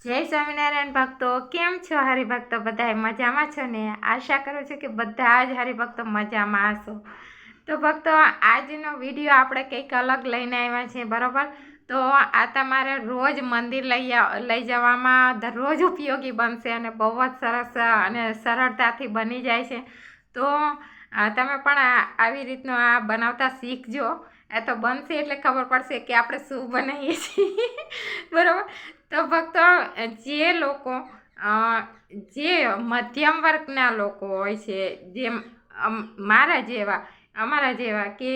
જય સ્વામિનારાયણ ભક્તો, કેમ છો હરિભક્તો? બધા મજામાં છો ને? આશા કરું છું કે બધા જ હરિભક્તો મજામાં હશો. તો ભક્તો, આજનો વિડીયો આપણે કંઈક અલગ લઈને આવ્યા છીએ, બરાબર? તો આ તમારે રોજ મંદિર લઈ જવામાં દરરોજ ઉપયોગી બનશે અને બહુ જ સરસ અને સરળતાથી બની જાય છે. તો તમે પણ આવી રીતનું આ બનાવતા શીખજો. એ તો બનશે એટલે ખબર પડશે કે આપણે શું બનાવીએ છીએ. બરાબર? તો ભક્તો, જે લોકો જે મધ્યમ વર્ગના લોકો હોય છે, જે મારા જેવા અમારા જેવા કે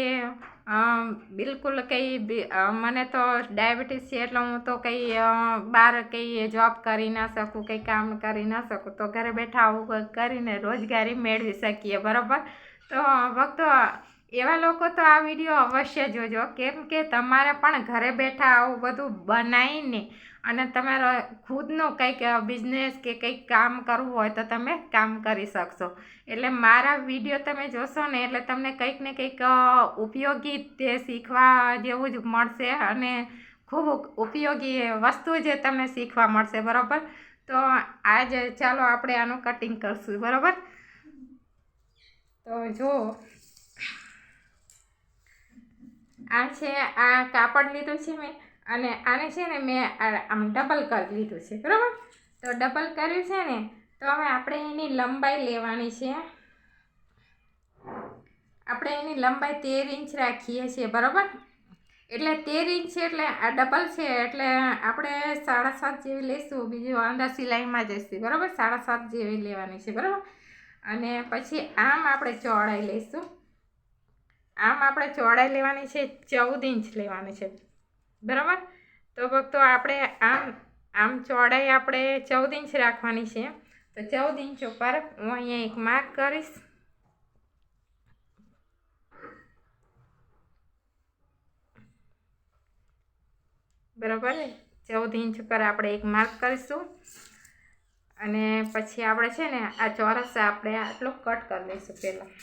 બિલકુલ કંઈ મને તો ડાયાબિટીસ છે, એટલે હું તો કંઈ બહાર કંઈ જોબ કરી ના શકું, કંઈ કામ કરી ના શકું, તો ઘરે બેઠા આવું કરીને રોજગારી મેળવી શકીએ, બરાબર? તો ભક્તો, એવા લોકો તો આ વિડીયો અવશ્ય જોજો, કેમ કે તમારે પણ ઘરે બેઠા આવું બધું બનાવીને અને તમારો ખુદનું કંઈક બિઝનેસ કે કંઈક કામ કરવું હોય તો તમે કામ કરી શકશો. એટલે મારા વિડીયો તમે જોશો ને એટલે તમને કંઈક ને કંઈક ઉપયોગી તે શીખવા જેવું જ મળશે અને ખૂબ ઉપયોગી વસ્તુ જે તમને શીખવા મળશે, બરાબર? તો આજે ચાલો આપણે આનું કટિંગ કરશું, બરાબર? તો જો આ છે, આ કાપડ લીધું છે મેં, અને આને છે ને મેં આમ ડબલ કરી લીધું છે, બરાબર? તો ડબલ કર્યું છે ને, તો હવે આપણે એની લંબાઈ લેવાની છે. આપણે એની લંબાઈ 13 ઇંચ રાખીએ છીએ, બરાબર? એટલે 13 ઇંચ છે એટલે આ ડબલ છે એટલે આપણે 7.5 જેવી લઈશું. બીજું અંદર સિલાઈમાં જઈશું, બરાબર? 7.5 જેવી લેવાની છે, બરાબર? અને પછી આમ આપણે ચોડાઈ લઈશું. આમ આપણે ચોડાઈ લેવાની છે 14 ઇંચ લેવાની છે, બરાબર? તો ભક્તો, આપણે આમ ચોડાઈ આપણે 14 ઇંચ રાખવાની છે. તો 14 ઇંચ ઉપર હું અહીંયા એક માર્ક કરીશ, બરાબર? 14 ઇંચ ઉપર આપણે એક માર્ક કરીશું અને પછી આપણે છે ને આ ચોરસ આપણે આટલું કટ કરી લઈશું પહેલાં.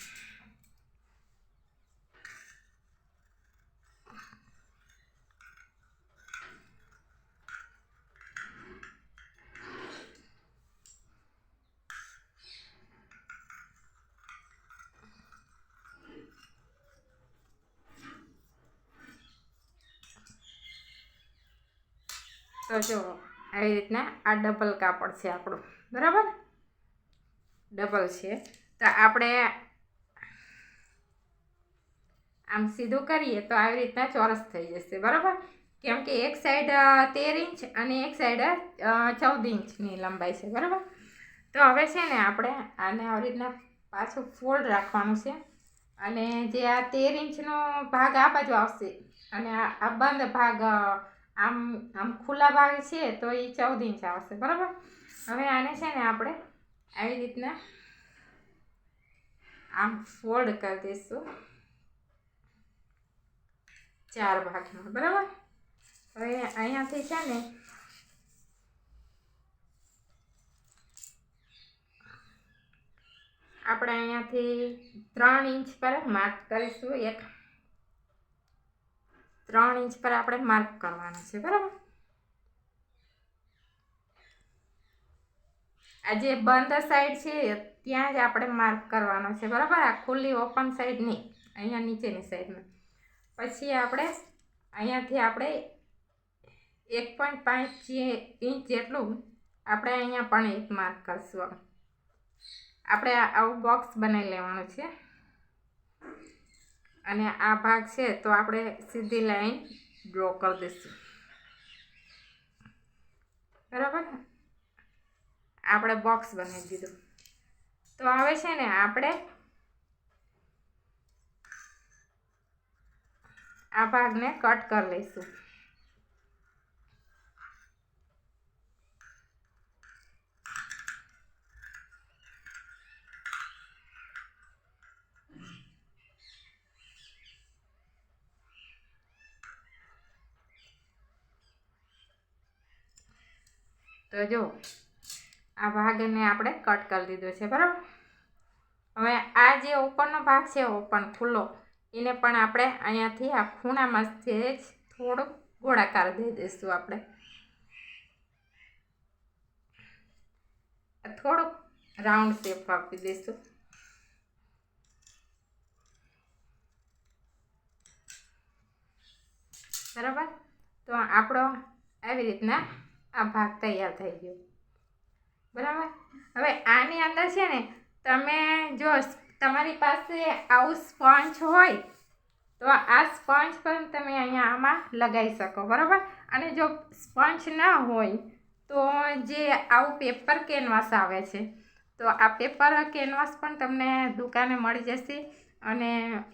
તો જો આવી રીતના આ ડબલ કાપડ છે આપણું, બરાબર? ડબલ છે તો આપણે આમ સીધું કરીએ તો આવી રીતના ચોરસ થઈ જશે, બરાબર? કેમ કે એક સાઈડ 13 ઇંચ અને એક સાઈડ 14 ઇંચની લંબાઈ છે, બરાબર? તો હવે છે ને આપણે આને આવી રીતના પાછું ફોલ્ડ રાખવાનું છે અને જે આ 13 ઇંચનો ભાગ આ બાજુ આવશે અને આ બંધ ભાગ આમ ખુલ્લા ભાગ છે તો એ 14 ઇંચ આવશે, બરાબર? હવે આને છે ને આપણે આવી રીતના આમ ફોલ્ડ કરી દઈશું 4 ભાગમાં, બરાબર? હવે અહીંયાથી છે ને આપણે અહીંયાથી 3 ઇંચ પર માર્ક કરીશું. 3 ઇંચ પર આપણે માર્ક કરવાનું છે, બરાબર? આ જે બંધ સાઈડ છે ત્યાં જ આપણે માર્ક કરવાનો છે, બરાબર? આ ખુલ્લી ઓપન સાઈડ નહીં, અહીંયા નીચેની સાઈડમાં. પછી આપણે અહીંયાથી આપણે 1.5 ઇંચ જેટલું આપણે અહીંયા પણ એક માર્ક કરીશું. આપણે આવું બોક્સ બનાવી લેવાનું છે અને આ ભાગ છે તો આપણે સીધી લાઈન ડ્રો કરી દઈશું, બરાબર? આપણે બોક્સ બનાવી દીધું. તો હવે છે ને આપણે આ ભાગને કટ કરી લઈશું. તો જો આ ભાગને આપણે કટ કરી દીધો છે, બરાબર? હવે આ જે ઉપરનો ભાગ છે ઓપન ખુલ્લો, એને પણ આપણે અહીંયાથી આ ખૂણામાં જ થોડુંક ગોળાકાર દઈ દઈશું આપણે. થોડોક રાઉન્ડ શેપ આપી દઈશું. બરાબર. તો આપણો આવી રીતના આ ભાગ તૈયાર થઈ ગયો. બરાબર. હવે આની અંદર છે ને તમે જો તમારી પાસે આવું સ્પંચ હોય તો આ સ્પંચ પણ તમે અહીંયા આમાં લગાવી શકો. બરાબર. અને જો સ્પંચ ના હોય તો જે આવું પેપર કેનવાસ આવે છે તો આ પેપર કેનવાસ પણ તમને દુકાને મળી જશે અને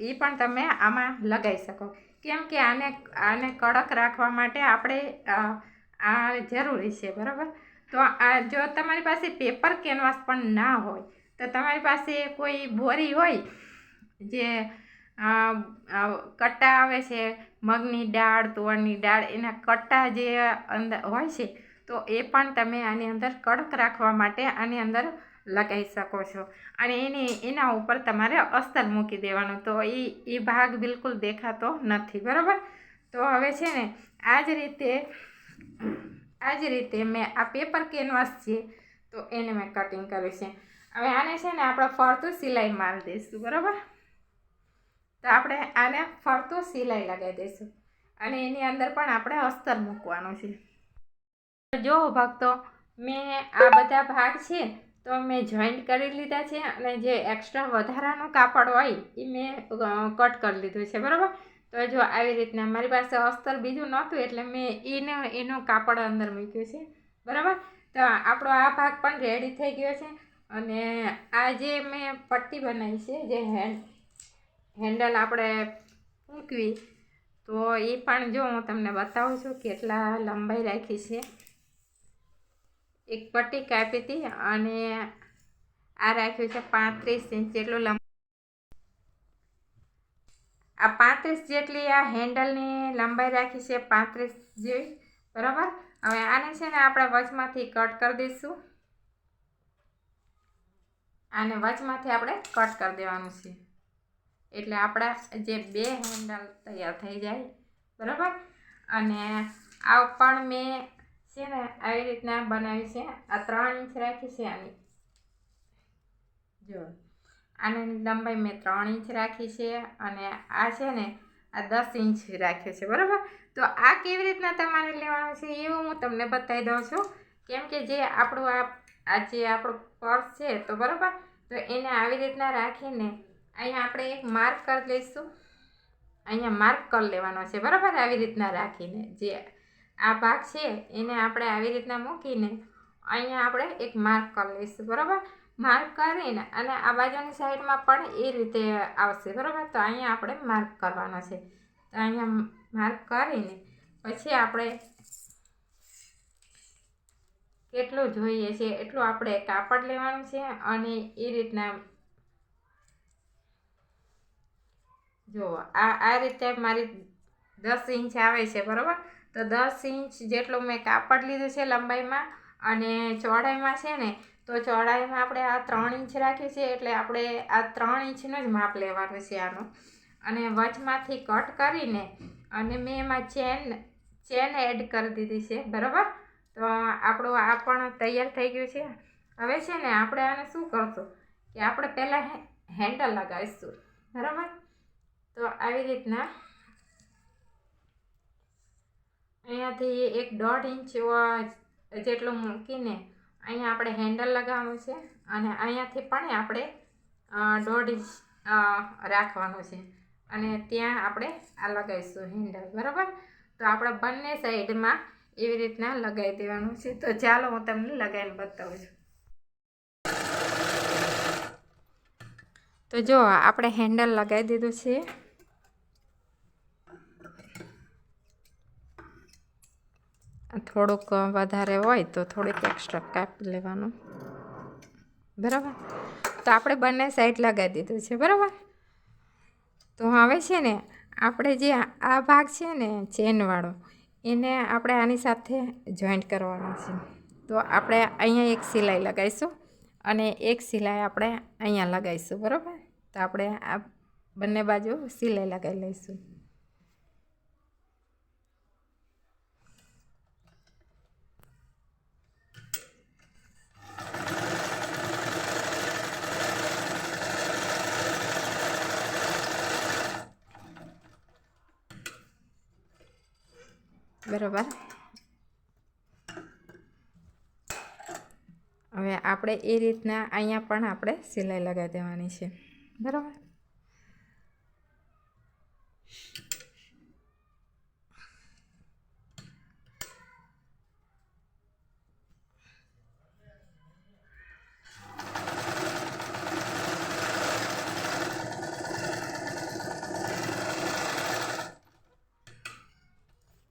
એ પણ તમે આમાં લગાવી શકો. કેમ કે આને કડક રાખવા માટે આપણે આ જરૂરી છે. બરાબર. તો આ જો તમારી પાસે પેપર કેનવાસ પણ ના હોય તો તમારી પાસે કોઈ બોરી હોય જે કટ્ટા આવે છે, મગની દાળ, તુવરની દાળ, એના કટ્ટા જે અંદર હોય છે તો એ પણ તમે આની અંદર કડક રાખવા માટે આની અંદર લગાવી શકો છો. અને એના ઉપર તમારે અસ્તર મૂકી દેવાનું તો એ ભાગ બિલકુલ દેખાતો નથી. બરાબર. તો હવે છે ને આ જ રીતે મેં આ પેપર કેનવાસ છે તો એને મેં કટિંગ કર્યું છે. હવે આને છે ને આપણે ફરતું સિલાઈ મારી દઈશું. બરાબર. તો આપણે આને ફરતું સિલાઈ લગાવી દઈશું અને એની અંદર પણ આપણે અસ્તર મૂકવાનું છે. જો ભક્તો મેં આ બધા ભાગ છે તો મેં જોઈન્ટ કરી લીધા છે અને જે એક્સ્ટ્રા વધારાનું કાપડ હોય એ મેં કટ કરી લીધું છે. બરાબર. તો જો આવી રીતના મારી પાસે અસ્તર બીજું નહોતું એટલે મેં એનું કાપડ અંદર મૂક્યું છે. બરાબર. તો આપણો આ ભાગ પણ રેડી થઈ ગયો છે અને આ જે મેં પટ્ટી બનાવી છે જે હેન્ડલ આપણે મૂકવી તો એ પણ જો હું તમને બતાવું છું કેટલા લંબાઈ રાખી છે. એક પટ્ટી કાપી હતી અને આ રાખ્યું છે 35 ઇંચ જેટલું આ 35 જેટલી આ હેન્ડલની લંબાઈ રાખી છે, 35 જેવી. બરાબર. હવે આને છે ને આપણે વચમાંથી કટ કરી દઈશું. આને વચમાંથી આપણે કટ કરી દેવાનું છે એટલે આપણા જે બે હેન્ડલ તૈયાર થઈ જાય. બરાબર. અને આ પણ મેં છે ને આવી રીતના બનાવી છે. આ 3 ઇંચ રાખી છે આની. જો આની લંબાઈ મેં 3 ઇંચ રાખી છે અને આ છે ને આ 10 ઇંચ રાખ્યું છે. બરાબર. તો આ કેવી રીતના તમારે લેવાનું છે એવું હું તમને બતાવી દઉં છું. કેમ કે જે આપણું આપણું પર્સ છે તો બરાબર તો એને આવી રીતના રાખીને અહીંયા આપણે એક માર્ક કરી લઈશું. અહીંયા માર્ક કરી લેવાનો છે. બરાબર. આવી રીતના રાખીને જે આ ભાગ છે એને આપણે આવી રીતના મૂકીને અહીંયા આપણે એક માર્ક કરી લઈશું. બરાબર. માર્ક કરીને અને આ બાજુની સાઈડમાં પણ એ રીતે આવશે. બરાબર. તો અહીંયા આપણે માર્ક કરવાનો છે. તો અહીંયા માર્ક કરીને પછી આપણે કેટલું જોઈએ છે એટલું આપણે કાપડ લેવાનું છે અને એ રીતના જો આ રીતે મારી 10 ઇંચ આવે છે. બરાબર. તો 10 ઇંચ જેટલું મેં કાપડ લીધું છે લંબાઈમાં અને ચોડાઈમાં છે ને તો ચોડાઈમાં આપણે આ 3 ઇંચ રાખ્યું છે એટલે આપણે આ 3 ઇંચનું જ માપ લેવાનું છે આનું. અને વચમાંથી કટ કરીને અને મેં એમાં ચેન એડ કરી દીધી છે. બરાબર. તો આપણું આ પણ તૈયાર થઈ ગયું છે. હવે છે ને આપણે આને શું કરશું કે આપણે પહેલાં હેન્ડલ લગાવીશું. બરાબર. તો આવી રીતના અહીંયાથી 1.5 ઇંચ જેટલું મૂકીને અહીંયા આપણે હેન્ડલ લગાવવાનું છે અને અહીંયાથી પણ આપણે 1.5 ઇંચ રાખવાનું છે અને ત્યાં આપણે આ લગાવીશું હેન્ડલ. બરાબર. તો આપણે બંને સાઈડમાં એવી રીતના લગાવી દેવાનું છે. તો ચાલો હું તમને લગાવીને બતાવું છું. તો જો આપણે હેન્ડલ લગાવી દીધું છે. થોડુંક વધારે હોય તો થોડીક એક્સ્ટ્રા કાપી લેવાનું. બરાબર. તો આપણે બંને સાઈડ લગાવી દીધું છે. બરાબર. તો હવે છે ને આપણે જે આ ભાગ છે ને ચેનવાળો એને આપણે આની સાથે જોઈન્ટ કરવાનો છે. તો આપણે અહીંયા એક સિલાઈ લગાવીશું અને એક સિલાઈ આપણે અહીંયા લગાવીશું. બરાબર. તો આપણે આ બંને બાજુ સિલાઈ લગાવી લઈશું. બરાબર. હવે આપણે એ રીતના અહીંયા પણ આપણે સિલાઈ લગાવી દેવાની છે. બરાબર.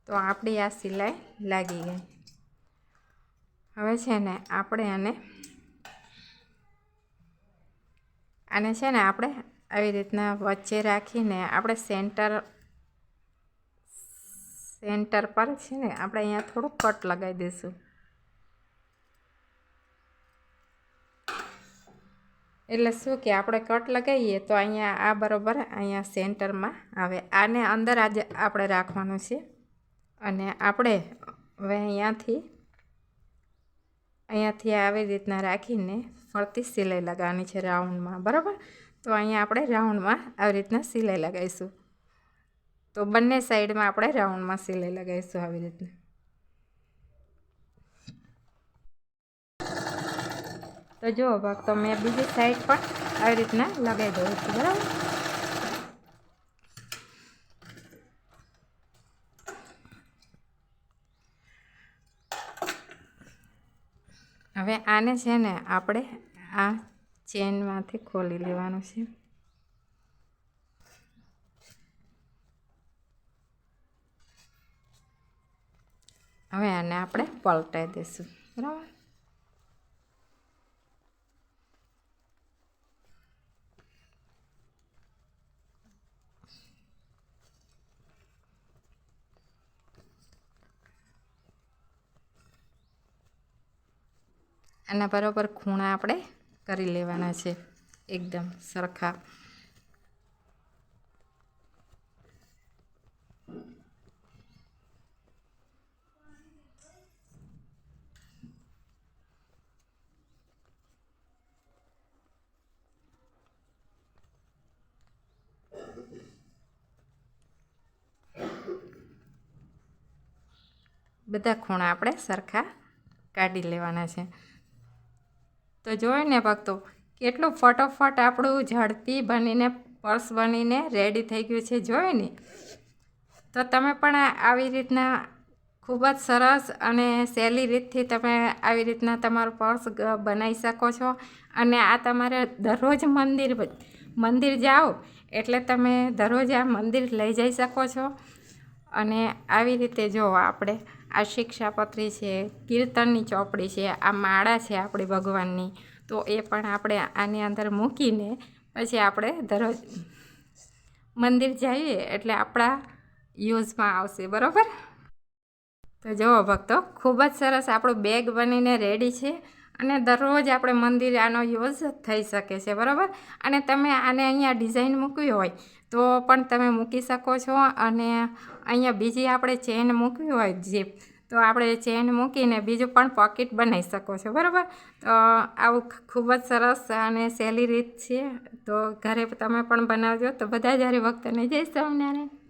તો આપણી આ સિલાઈ લાગી ગઈ. હવે છે ને આપણે આને છે ને આપણે આવી રીતના વચ્ચે રાખીને આપણે સેન્ટર પર છે ને આપણે અહીંયા થોડું કટ લગાવી દઈશું. એટલે શું કે આપણે કટ લગાવીએ તો અહીંયા આ બરાબર અહીંયા સેન્ટરમાં આવે. આને અંદર આજે આપણે રાખવાનું છે અને આપણે હવે અહીંયાથી આવી રીતના રાખીને ફરતી સિલાઈ લગાવવાની છે રાઉન્ડમાં. બરાબર. તો અહીંયા આપણે રાઉન્ડમાં આવી રીતના સિલાઈ લગાવીશું. તો બંને સાઈડમાં આપણે રાઉન્ડમાં સિલાઈ લગાવીશું આવી રીતના. તો જુઓ ભક્તો, મેં બીજી સાઈડ પણ આવી રીતના લગાવી દઉં છું. બરાબર. હવે આને છે ને આપણે આ ચેનમાંથી ખોલી લેવાનું છે. હવે આને આપણે પલટાઈ દઈશું. બરાબર. આના બરાબર ખૂણા આપણે કરી લેવાના છે એકદમ સરખા. બધા ખૂણા આપણે સરખા કાઢી લેવાના છે. તો જોઈ ને ભક્તો, કેટલું ફટોફટ આપણું ઝડપી બનીને પર્સ બનીને રેડી થઈ ગયું છે. જોઈ ને. તો તમે પણ આવી રીતના ખૂબ જ સરસ અને સહેલી રીતથી તમે આવી રીતના તમારું પર્સ બનાવી શકો છો. અને આ તમારે દરરોજ મંદિર જાઓ એટલે તમે દરરોજ આ મંદિર લઈ જઈ શકો છો. અને આવી રીતે જો આપણે આ શિક્ષાપત્રી છે, કીર્તનની ચોપડી છે, આ માળા છે આપણી ભગવાનની, તો એ પણ આપણે આની અંદર મૂકીને પછી આપણે દરરોજ મંદિર જઈએ એટલે આપણા યુઝમાં આવશે. બરાબર. તો જુઓ ભક્તો, ખૂબ જ સરસ આપણું બેગ બનીને રેડી છે અને દરરોજ આપણે મંદિર આનો યુઝ થઈ શકે છે. બરાબર. અને તમે આને અહીંયા ડિઝાઇન મૂકવી હોય તો પણ તમે મૂકી શકો છો. અને અહીંયા બીજી આપણે ચેન મૂકવી હોય જીપ, તો આપણે ચેન મૂકીને બીજું પણ પોકેટ બનાવી શકો છો. બરાબર. તો આવું ખૂબ જ સરસ અને સહેલી રીત છે. તો ઘરે તમે પણ બનાવજો. તો બધા જ હરિભક્તોને જય સ્વામિનારાયણ.